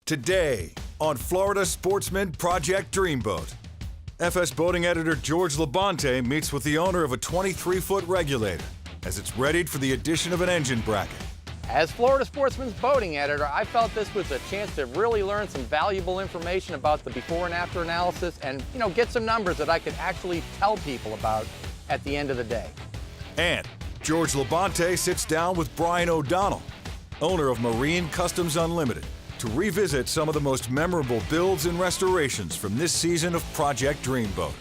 Today on Florida Sportsman Project Dreamboat, FS boating editor George Labonte meets with the owner of a 23-foot regulator as it's readied for the addition of an engine bracket. As Florida Sportsman's boating editor, I felt this was a chance to really learn some valuable information about the before and after analysis and, get some numbers that I could actually tell people about at the end of the day. And George Labonte sits down with Brian O'Donnell, owner of Marine Customs Unlimited, to revisit some of the most memorable builds and restorations from this season of Project Dreamboat.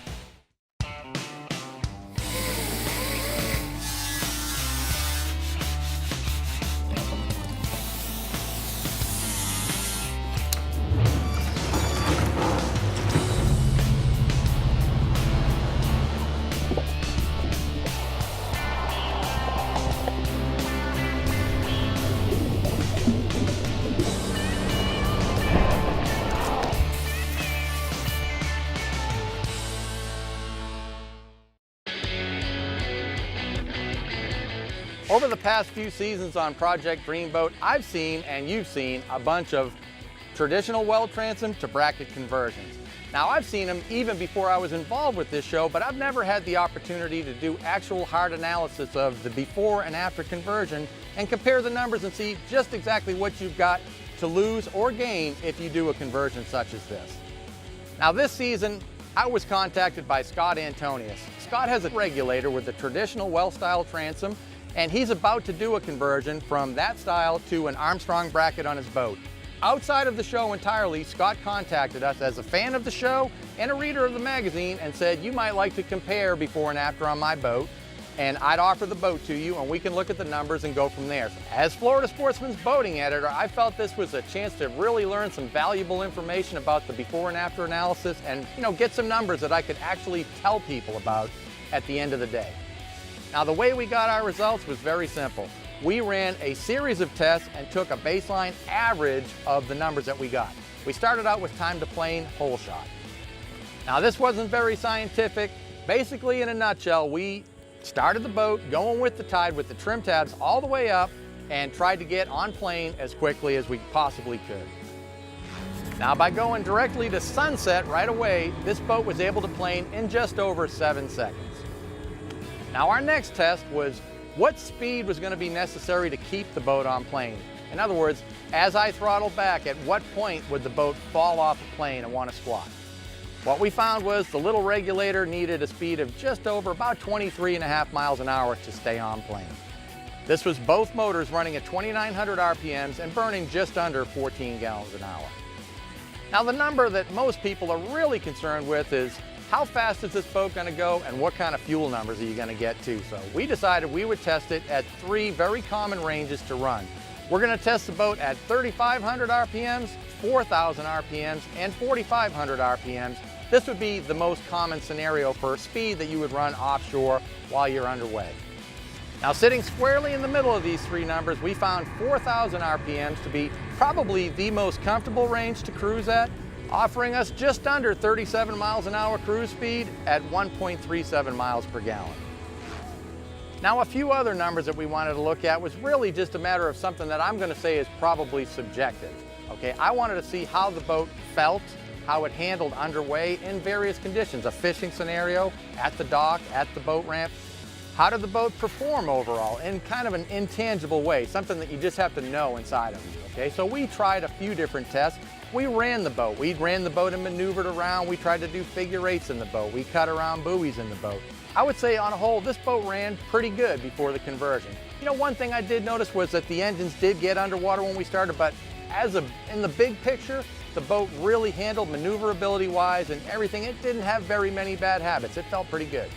Over the past few seasons on Project Dreamboat, I've seen, and you've seen, a bunch of traditional well transom to bracket conversions. Now, I've seen them even before I was involved with this show, but I've never had the opportunity to do actual hard analysis of the before and after conversion and compare the numbers and see just exactly what you've got to lose or gain if you do a conversion such as this. Now, this season, I was contacted by Scott Antonius. Scott has a regulator with a traditional well-style transom, and he's about to do a conversion from that style to an Armstrong bracket on his boat. Outside of the show entirely, Scott contacted us as a fan of the show and a reader of the magazine and said, you might like to compare before and after on my boat, and I'd offer the boat to you and we can look at the numbers and go from there. As Florida Sportsman's boating editor, I felt this was a chance to really learn some valuable information about the before and after analysis and get some numbers that I could actually tell people about at the end of the day. Now, the way we got our results was very simple. We ran a series of tests and took a baseline average of the numbers that we got. We started out with time to plane hole shot. Now, this wasn't very scientific. Basically, in a nutshell, we started the boat going with the tide with the trim tabs all the way up and tried to get on plane as quickly as we possibly could. Now, by going directly to sunset right away, this boat was able to plane in just over 7 seconds. Now, our next test was what speed was going to be necessary to keep the boat on plane. In other words, as I throttled back, at what point would the boat fall off the plane and want to squat? What we found was the little regulator needed a speed of just over about 23.5 miles an hour to stay on plane. This was both motors running at 2,900 RPMs and burning just under 14 gallons an hour. Now, the number that most people are really concerned with is how fast is this boat going to go and what kind of fuel numbers are you going to get to? So we decided we would test it at 3 very common ranges to run. We're going to test the boat at 3,500 RPMs, 4,000 RPMs, and 4,500 RPMs. This would be the most common scenario for speed that you would run offshore while you're underway. Now, sitting squarely in the middle of these 3 numbers, we found 4,000 RPMs to be probably the most comfortable range to cruise at, offering us just under 37 miles an hour cruise speed at 1.37 miles per gallon. Now, a few other numbers that we wanted to look at was really just a matter of something that I'm going to say is probably subjective. Okay, I wanted to see how the boat felt, how it handled underway in various conditions, a fishing scenario, at the dock, at the boat ramp. How did the boat perform overall in kind of an intangible way, something that you just have to know inside of you, okay? So we tried a few different tests. We ran the boat. We ran the boat and maneuvered around. We tried to do figure eights in the boat. We cut around buoys in the boat. I would say on a whole, this boat ran pretty good before the conversion. One thing I did notice was that the engines did get underwater when we started, but in the big picture, the boat really handled maneuverability-wise and everything. It didn't have very many bad habits. It felt pretty good.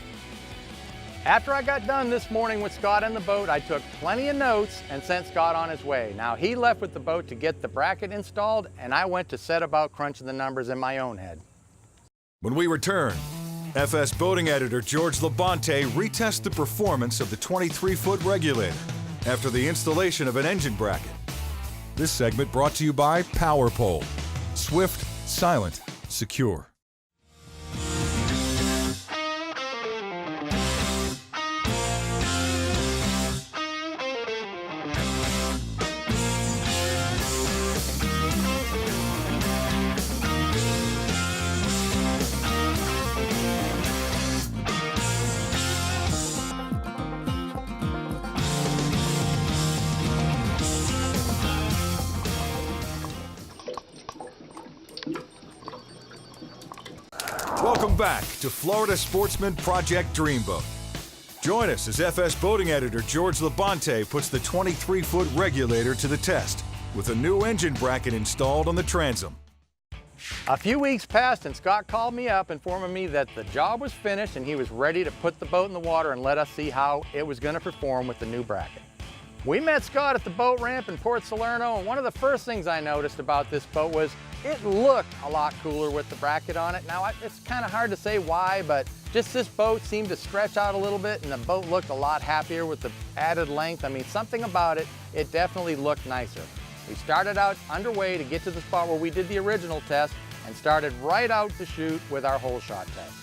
After I got done this morning with Scott and the boat, I took plenty of notes and sent Scott on his way. Now, he left with the boat to get the bracket installed, and I went to set about crunching the numbers in my own head. When we return, FS boating editor George Labonte retests the performance of the 23-foot regulator after the installation of an engine bracket. This segment brought to you by Power Pole. Swift, silent, secure. back to Florida Sportsman Project Dreamboat. Join us as FS boating editor George Labonte puts the 23-foot regulator to the test with a new engine bracket installed on the transom. A few weeks passed and Scott called me up informing me that the job was finished and he was ready to put the boat in the water and let us see how it was going to perform with the new bracket. We met Scott at the boat ramp in Port Salerno, and one of the first things I noticed about this boat was it looked a lot cooler with the bracket on it. Now, it's kind of hard to say why, but just this boat seemed to stretch out a little bit and the boat looked a lot happier with the added length. I mean, something about it, it definitely looked nicer. We started out underway to get to the spot where we did the original test and started right out to shoot with our hole shot test.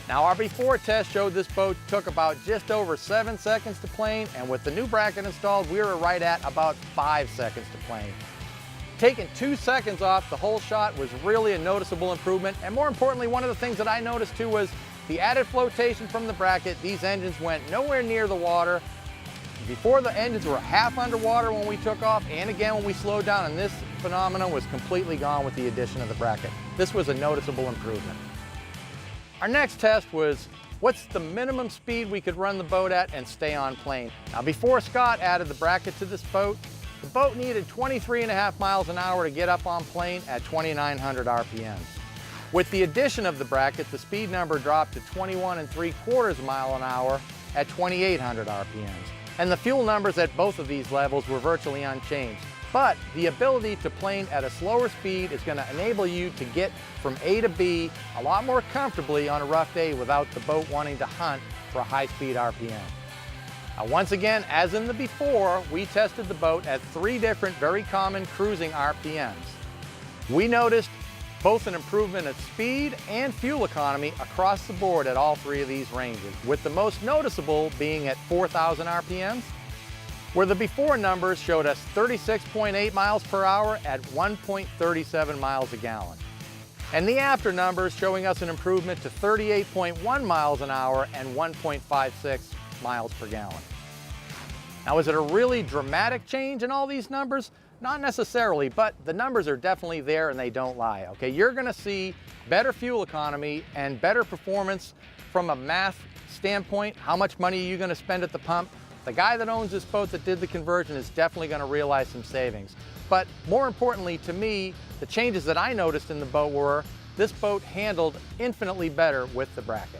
Now, our before test showed this boat took about just over 7 seconds to plane, and with the new bracket installed, we were right at about 5 seconds to plane. Taking 2 seconds off the hole shot was really a noticeable improvement, and more importantly, one of the things that I noticed too was the added flotation from the bracket. These engines went nowhere near the water. Before, the engines were half underwater when we took off, and again when we slowed down, and this phenomenon was completely gone with the addition of the bracket. This was a noticeable improvement. Our next test was what's the minimum speed we could run the boat at and stay on plane. Now, before Scott added the bracket to this boat, the boat needed 23.5 miles an hour to get up on plane at 2,900 RPMs. With the addition of the bracket, the speed number dropped to 21.75 miles an hour at 2,800 RPMs. And the fuel numbers at both of these levels were virtually unchanged. But the ability to plane at a slower speed is going to enable you to get from A to B a lot more comfortably on a rough day without the boat wanting to hunt for a high-speed RPM. Now, once again, as in the before, we tested the boat at 3 different very common cruising RPMs. We noticed both an improvement of speed and fuel economy across the board at all 3 of these ranges, with the most noticeable being at 4,000 RPMs, where the before numbers showed us 36.8 miles per hour at 1.37 miles a gallon. And the after numbers showing us an improvement to 38.1 miles an hour and 1.56 miles per gallon. Now, is it a really dramatic change in all these numbers? Not necessarily, but the numbers are definitely there and they don't lie, okay? You're gonna see better fuel economy and better performance from a math standpoint. How much money are you gonna spend at the pump? The guy that owns this boat that did the conversion is definitely going to realize some savings. But more importantly to me, the changes that I noticed in the boat were this boat handled infinitely better with the bracket.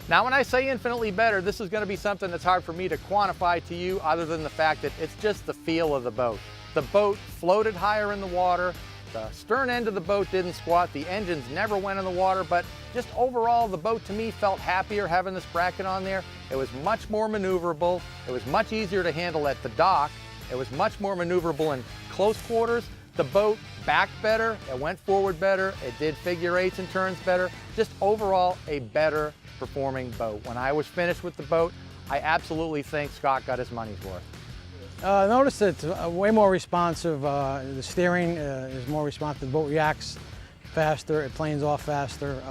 Now, when I say infinitely better, this is going to be something that's hard for me to quantify to you other than the fact that it's just the feel of the boat. The boat floated higher in the water. The stern end of the boat didn't squat. The engines never went in the water, but just overall, the boat to me felt happier having this bracket on there. It was much more maneuverable. It was much easier to handle at the dock. It was much more maneuverable in close quarters. The boat backed better. It went forward better. It did figure eights and turns better. Just overall, a better performing boat. When I was finished with the boat, I absolutely think Scott got his money's worth. I noticed it's way more responsive. The steering is more responsive. The boat reacts faster. It planes off faster.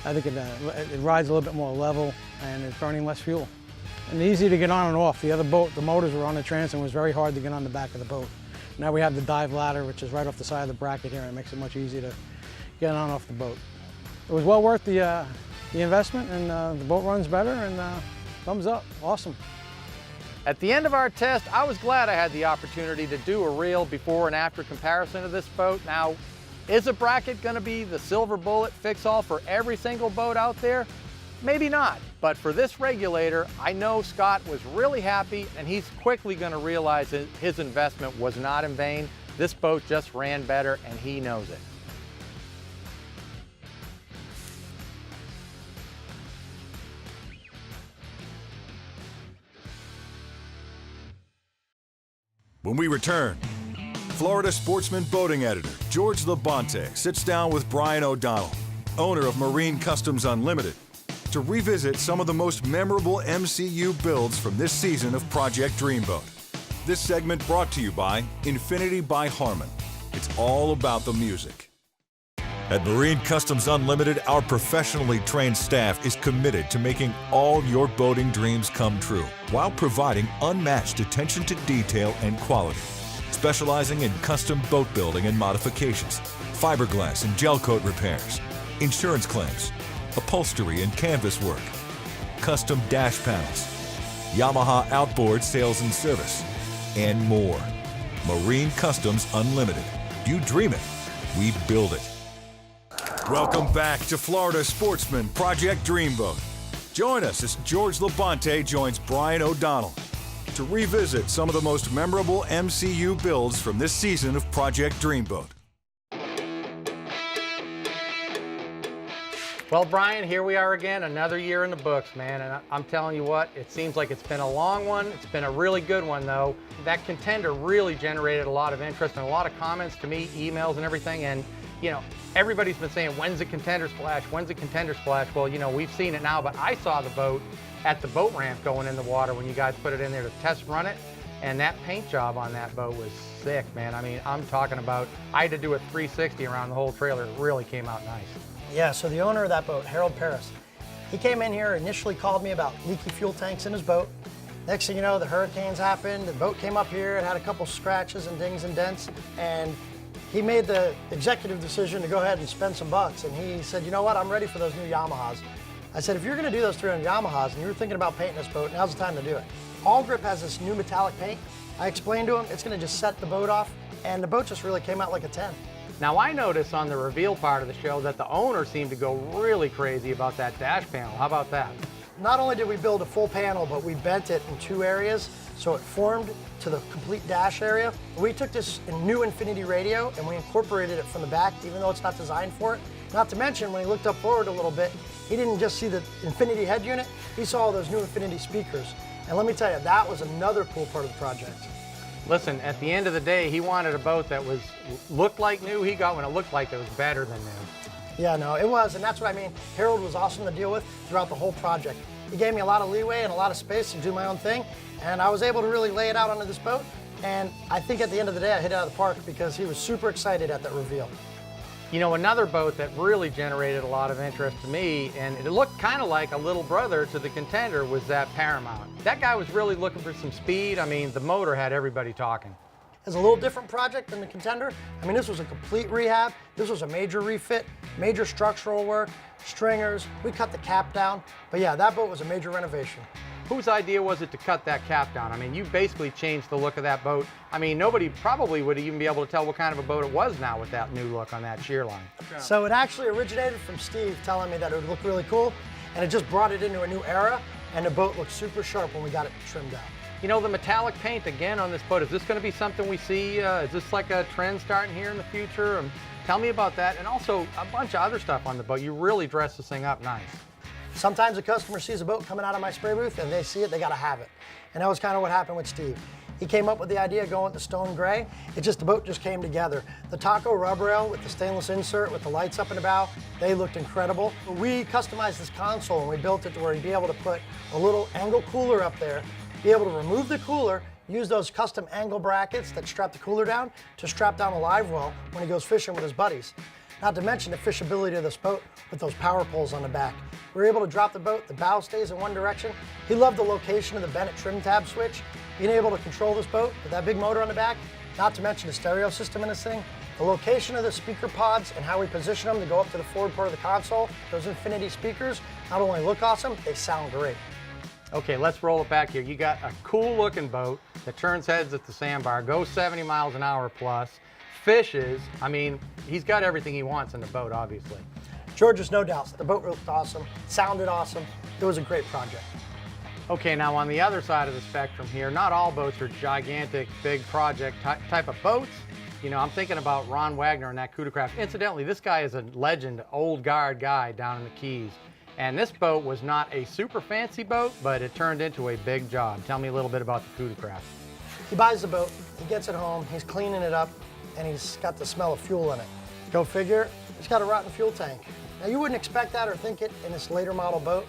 I think it rides a little bit more level, and it's burning less fuel. And easy to get on and off. The other boat, the motors were on the transom. It was very hard to get on the back of the boat. Now we have the dive ladder, which is right off the side of the bracket here, and it makes it much easier to get on and off the boat. It was well worth the investment, and the boat runs better, and thumbs up. Awesome. At the end of our test, I was glad I had the opportunity to do a real before and after comparison of this boat. Now, is a bracket going to be the silver bullet fix-all for every single boat out there? Maybe not, but for this regulator, I know Scott was really happy, and he's quickly going to realize that his investment was not in vain. This boat just ran better, and he knows it. When we return, Florida Sportsman boating editor George Labonte sits down with Brian O'Donnell, owner of Marine Customs Unlimited, to revisit some of the most memorable MCU builds from this season of Project Dreamboat. This segment brought to you by Infinity by Harman. It's all about the music. At Marine Customs Unlimited, our professionally trained staff is committed to making all your boating dreams come true while providing unmatched attention to detail and quality. Specializing in custom boat building and modifications, fiberglass and gel coat repairs, insurance claims, upholstery and canvas work, custom dash panels, Yamaha outboard sales and service, and more. Marine Customs Unlimited. You dream it, we build it. Welcome back to Florida Sportsman Project Dreamboat. Join us as George Labonte joins Brian O'Donnell to revisit some of the most memorable MCU builds from this season of Project Dreamboat. Well, Brian, here we are again, another year in the books, man, and I'm telling you what, it seems like it's been a long one. It's been a really good one, though. That contender really generated a lot of interest and a lot of comments to me, emails and everything, and, you know, everybody's been saying, when's the contender splash? When's the contender splash? Well, you know, we've seen it now, but I saw the boat at the boat ramp going in the water when you guys put it in there to test run it, and that paint job on that boat was sick, man. I mean, I'm talking about, I had to do a 360 around the whole trailer. It really came out nice. Yeah, so the owner of that boat, Harold Paris, he came in here, initially called me about leaky fuel tanks in his boat. Next thing you know, the hurricanes happened, the boat came up here, it had a couple scratches and dings and dents, and he made the executive decision to go ahead and spend some bucks, and he said, you know what, I'm ready for those new Yamahas. I said, if you're gonna do those 300 Yamahas and you're thinking about painting this boat, now's the time to do it. All Grip has this new metallic paint. I explained to him, it's gonna just set the boat off, and the boat just really came out like a 10. Now, I noticed on the reveal part of the show that the owner seemed to go really crazy about that dash panel. How about that? Not only did we build a full panel, but we bent it in 2 areas, so it formed to the complete dash area. We took this new Infinity radio and we incorporated it from the back, even though it's not designed for it. Not to mention, when he looked up forward a little bit, he didn't just see the Infinity head unit, he saw those new Infinity speakers. And let me tell you, that was another cool part of the project. Listen, at the end of the day, he wanted a boat that looked like new. He got one that looked like it was better than new. Yeah, no, it was, and that's what I mean. Harold was awesome to deal with throughout the whole project. He gave me a lot of leeway and a lot of space to do my own thing, and I was able to really lay it out onto this boat. And I think at the end of the day, I hit it out of the park because he was super excited at that reveal. You know, another boat that really generated a lot of interest to me, and it looked kind of like a little brother to the contender, was that Paramount. That guy was really looking for some speed. I mean, the motor had everybody talking. It's a little different project than the contender. I mean, this was a complete rehab. This was a major refit, major structural work, stringers. We cut the cap down. But yeah, that boat was a major renovation. Whose idea was it to cut that cap down? I mean, you basically changed the look of that boat. I mean, nobody probably would even be able to tell what kind of a boat it was now with that new look on that shear line. So it actually originated from Steve telling me that it would look really cool, and it just brought it into a new era, and the boat looked super sharp when we got it trimmed out. You know, the metallic paint again on this boat, is this going to be something we see? Is this like a trend starting here in the future? Tell me about that, and also a bunch of other stuff on the boat. You really dressed this thing up nice. Sometimes a customer sees a boat coming out of my spray booth and they see it, they gotta have it. And that was kind of what happened with Steve. He came up with the idea of going with the stone gray. The boat just came together. The taco rub rail with the stainless insert with the lights up in the bow, they looked incredible. We customized this console and we built it to where you'd be able to put a little angle cooler up there, be able to remove the cooler, use those custom angle brackets that strap the cooler down to strap down a live well when he goes fishing with his buddies. Not to mention the fishability of this boat with those power poles on the back. We were able to drop the boat, the bow stays in one direction. He loved the location of the Bennett trim tab switch. Being able to control this boat with that big motor on the back, not to mention the stereo system in this thing. The location of the speaker pods and how we position them to go up to the forward part of the console, those Infinity speakers, not only look awesome, they sound great. Okay, let's roll it back here. You got a cool looking boat that turns heads at the sandbar, goes 70 miles an hour plus, fishes. I mean, he's got everything he wants in the boat, obviously. George's no doubt. The boat looked awesome, sounded awesome. It was a great project. Okay, now on the other side of the spectrum here, not all boats are gigantic, big project type of boats. You know, I'm thinking about Ron Wagner and that Craft. Incidentally, this guy is a legend, old guard guy down in the Keys. And this boat was not a super fancy boat, but it turned into a big job. Tell me a little bit about the Craft. He buys the boat, he gets it home, he's cleaning it up, and he's got the smell of fuel in it. Go figure, it's got a rotten fuel tank. Now you wouldn't expect that or think it in this later model boat,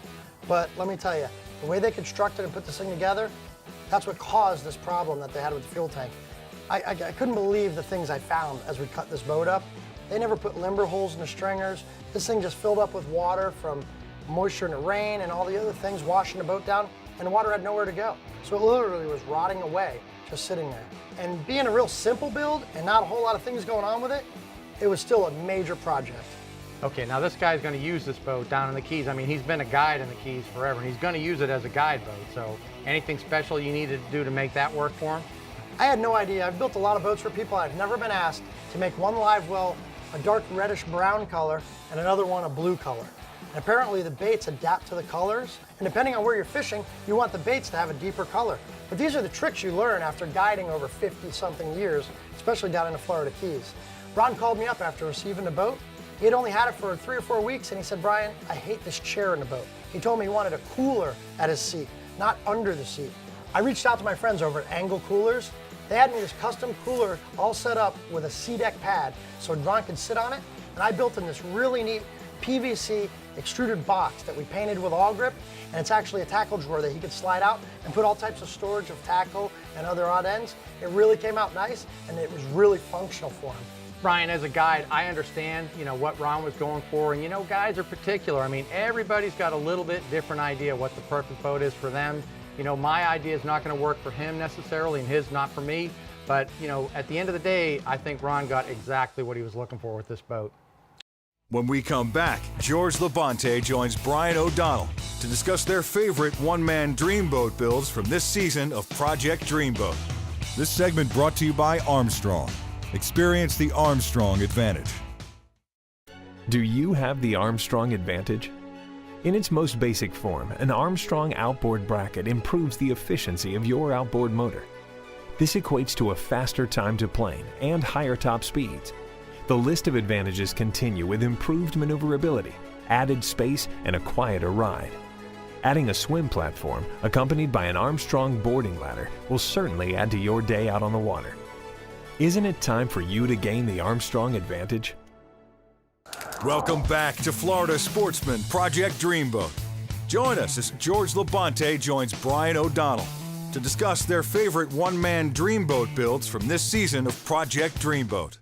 but let me tell you, the way they constructed and put this thing together, that's what caused this problem that they had with the fuel tank. I couldn't believe the things I found as we cut this boat up. They never put limber holes in the stringers. This thing just filled up with water from moisture and the rain and all the other things washing the boat down, and the water had nowhere to go. So it literally was rotting away, just sitting there. And being a real simple build and not a whole lot of things going on with it, it was still a major project. Okay, now this guy's going to use this boat down in the Keys. I mean, he's been a guide in the Keys forever, and he's going to use it as a guide boat. So anything special you needed to do to make that work for him? I had no idea. I've built a lot of boats for people. I've never been asked to make one live well a dark reddish brown color and another one a blue color. And apparently the baits adapt to the colors, and depending on where you're fishing, you want the baits to have a deeper color. But these are the tricks you learn after guiding over 50-something years, especially down in the Florida Keys. Ron called me up after receiving the boat. He had only had it for 3 or 4 weeks, and he said, "Brian, I hate this chair in the boat." He told me he wanted a cooler at his seat, not under the seat. I reached out to my friends over at Angle Coolers. They had me this custom cooler all set up with a C-deck pad so Ron could sit on it, and I built him this really neat PVC extruded box that we painted with all grip, and it's actually a tackle drawer that he could slide out and put all types of storage of tackle and other odd ends. It really came out nice, and it was really functional for him. Brian, as a guide, I understand, what Ron was going for, and guys are particular. I mean, everybody's got a little bit different idea what the perfect boat is for them. My idea is not going to work for him necessarily, and his not for me. But, at the end of the day, I think Ron got exactly what he was looking for with this boat. When we come back, George Labonte joins Brian O'Donnell to discuss their favorite one-man dreamboat builds from this season of Project Dreamboat. This segment brought to you by Armstrong. Experience the Armstrong advantage. Do you have the Armstrong advantage? In its most basic form, an Armstrong outboard bracket improves the efficiency of your outboard motor. This equates to a faster time to plane and higher top speeds. The list of advantages continue with improved maneuverability, added space, and a quieter ride. Adding a swim platform accompanied by an Armstrong boarding ladder will certainly add to your day out on the water. Isn't it time for you to gain the Armstrong advantage? Welcome back to Florida Sportsman Project Dreamboat. Join us as George Labonte joins Brian O'Donnell to discuss their favorite one-man dreamboat builds from this season of Project Dreamboat.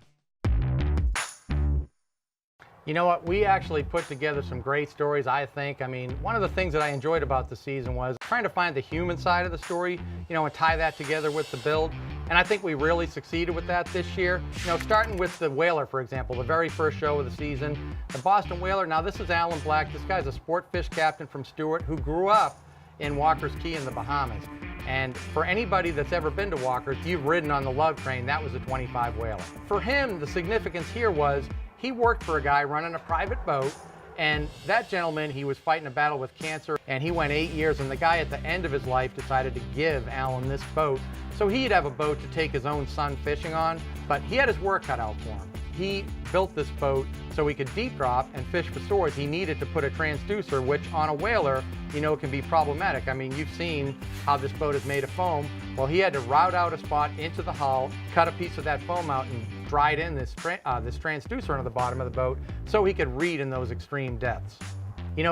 You know what? We actually put together some great stories, I think. I mean, one of the things that I enjoyed about the season was trying to find the human side of the story, and tie that together with the build. And I think we really succeeded with that this year. Starting with the Whaler, for example, the very first show of the season. The Boston Whaler, now this is Alan Black. This guy's a sport fish captain from Stewart who grew up in Walker's Key in the Bahamas. And for anybody that's ever been to Walker's, you've ridden on the Love Train, that was a 25 Whaler. For him, the significance here was he worked for a guy running a private boat, and that gentleman, he was fighting a battle with cancer, and he went 8 years, and the guy at the end of his life decided to give Alan this boat so he'd have a boat to take his own son fishing on, but he had his work cut out for him. He built this boat so he could deep drop and fish for swords. He needed to put a transducer, which on a whaler, can be problematic. I mean, you've seen how this boat is made of foam. Well, he had to route out a spot into the hull, cut a piece of that foam out, and dried in this transducer into the bottom of the boat so he could read in those extreme depths.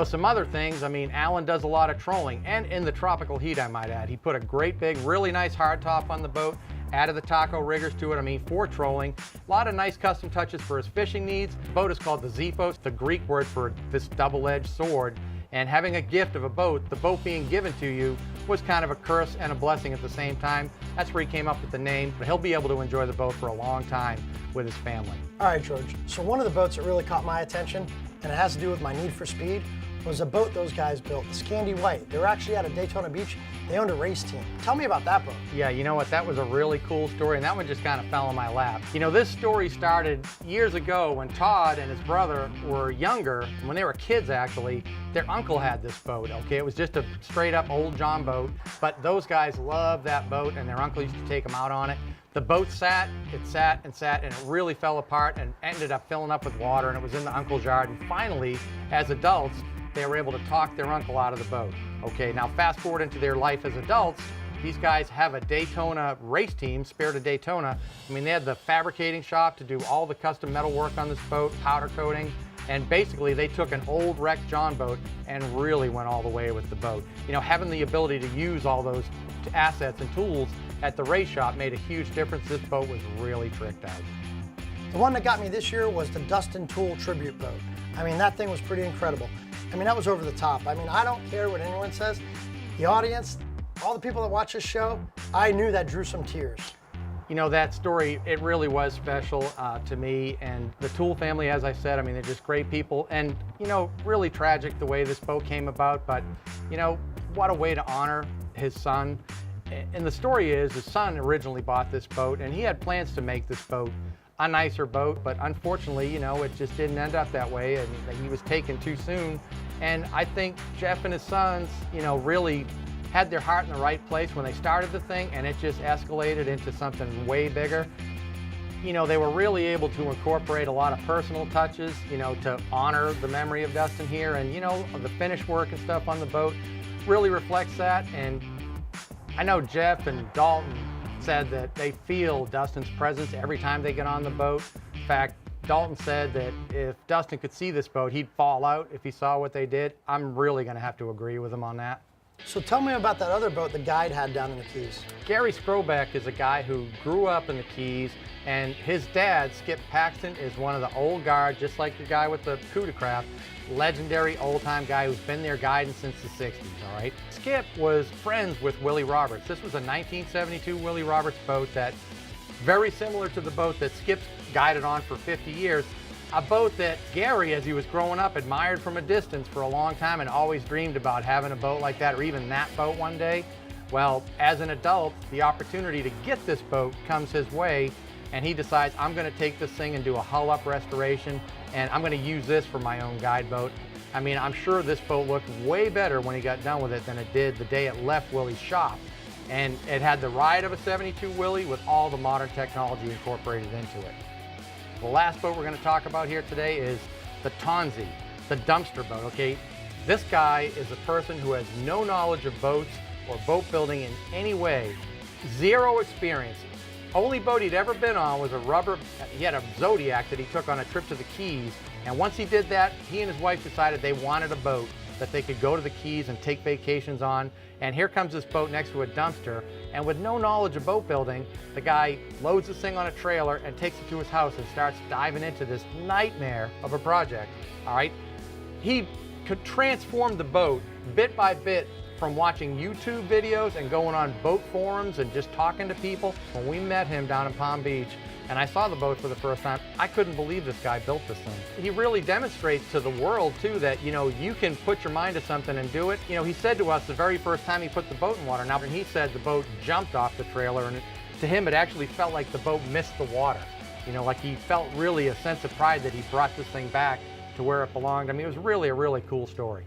Some other things, I mean, Alan does a lot of trolling, and in the tropical heat, I might add. He put a great big, really nice hardtop on the boat, added the taco riggers to it, for trolling. A lot of nice custom touches for his fishing needs. The boat is called the Xephos, the Greek word for this double-edged sword. And having a gift of a boat, the boat being given to you, was kind of a curse and a blessing at the same time. That's where he came up with the name, but he'll be able to enjoy the boat for a long time with his family. All right, George. So one of the boats that really caught my attention, and it has to do with my need for speed, was a boat those guys built, the Scandi White. They were actually out of Daytona Beach. They owned a race team. Tell me about that boat. Yeah, you know what? That was a really cool story, and that one just kind of fell in my lap. This story started years ago when Todd and his brother were younger. When they were kids, actually, their uncle had this boat, okay? It was just a straight-up old John boat, but those guys loved that boat, and their uncle used to take them out on it. The boat sat and sat, and it really fell apart and ended up filling up with water, and it was in the uncle's yard. And finally, as adults, they were able to talk their uncle out of the boat. Okay, now fast forward into their life as adults, these guys have a Daytona race team, Spirit of Daytona. They had the fabricating shop to do all the custom metal work on this boat, powder coating, and basically they took an old wrecked John boat and really went all the way with the boat. Having the ability to use all those assets and tools at the race shop made a huge difference. This boat was really tricked out. The one that got me this year was the Dustin Tool tribute boat. That thing was pretty incredible. That was over the top. I don't care what anyone says. The audience, all the people that watch this show, I knew that drew some tears. You know, that story, it really was special to me and the Toole family, as I said. I mean, they're just great people, and, you know, really tragic the way this boat came about, but, you know, what a way to honor his son. And the story is, his son originally bought this boat, and he had plans to make this boat a nicer boat, but unfortunately, you know, it just didn't end up that way, and he was taken too soon. And I think Jeff and his sons, you know, really had their heart in the right place when they started the thing, and it just escalated into something way bigger. You know, they were really able to incorporate a lot of personal touches, you know, to honor the memory of Dustin here, and, you know, the finish work and stuff on the boat really reflects that. And I know Jeff and Dalton said that they feel Dustin's presence every time they get on the boat. In fact, Dalton said that if Dustin could see this boat, he'd fall out if he saw what they did. I'm really gonna have to agree with him on that. So tell me about that other boat the guide had down in the Keys. Gary Skrobeck is a guy who grew up in the Keys, and his dad, Skip Paxton, is one of the old guard, just like the guy with the coup de craft, legendary old-time guy who's been there guiding since the 60s, all right? Skip was friends with Willie Roberts. This was a 1972 Willie Roberts boat that, very similar to the boat that Skip's guided on for 50 years, a boat that Gary, as he was growing up, admired from a distance for a long time and always dreamed about having a boat like that, or even that boat one day. Well, as an adult, the opportunity to get this boat comes his way, and he decides, I'm gonna take this thing and do a hull-up restoration, and I'm gonna use this for my own guide boat. I mean, I'm sure this boat looked way better when he got done with it than it did the day it left Willie's shop. And it had the ride of a 72 Willie with all the modern technology incorporated into it. The last boat we're going to talk about here today is the Tonzi, the dumpster boat, okay? This guy is a person who has no knowledge of boats or boat building in any way, zero experience. Only boat he'd ever been on was he had a Zodiac that he took on a trip to the Keys, and once he did that, he and his wife decided they wanted a boat that they could go to the Keys and take vacations on. And here comes this boat next to a dumpster, and with no knowledge of boat building, the guy loads this thing on a trailer and takes it to his house and starts diving into this nightmare of a project, all right? He could transform the boat bit by bit from watching YouTube videos and going on boat forums and just talking to people. When we met him down in Palm Beach and I saw the boat for the first time, I couldn't believe this guy built this thing. He really demonstrates to the world too that, you know, you can put your mind to something and do it. You know, he said to us the very first time he put the boat in water, now, and he said the boat jumped off the trailer, and to him it actually felt like the boat missed the water. You know, like he felt really a sense of pride that he brought this thing back to where it belonged. I mean, it was really a really cool story.